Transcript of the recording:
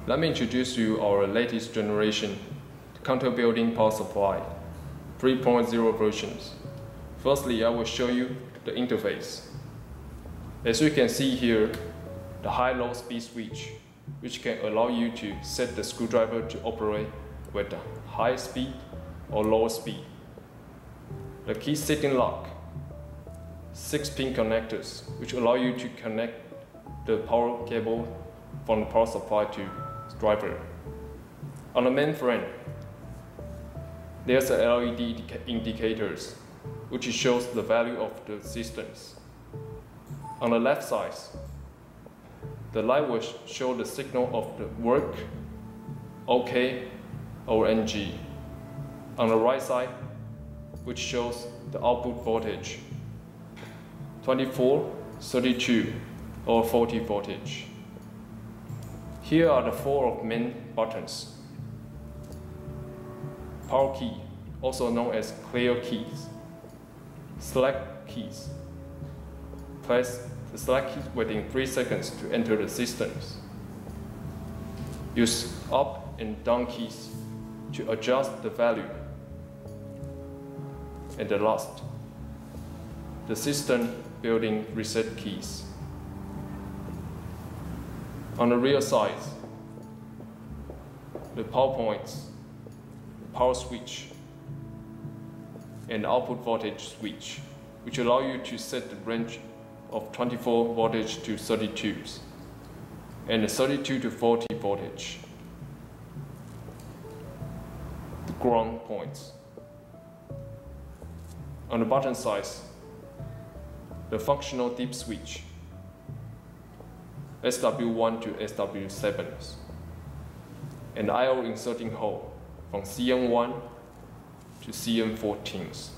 Let me introduce you our latest generation counter-building power supply, 3.0 versions. Firstly, I will show you the interface. As you can see here, the high-low speed switch, which can allow you to set the screwdriver to operate with the high speed or low speed. The key setting lock, 6-pin connectors, which allow you to connect the power cable from the power supply to driver. On the main frame, there's a LED indicators, which shows the value of the systems. On the left side, the light will show the signal of the work, OK, or NG. On the right side, which shows the output voltage, 24, 32, or 40 voltage. Here are the 4 main buttons. Power key, also known as clear keys. Select keys. Press the select key within 3 seconds to enter the systems. Use up and down keys to adjust the value. And the last, the system building reset keys. On the rear side, the power points, the power switch, and the output voltage switch, which allow you to set the range of 24 voltage to 32, and the 32 to 40 voltage. The ground points. On the bottom side, the functional dip switch, SW1 to SW7, and I/O inserting hole from CM1 to CM14.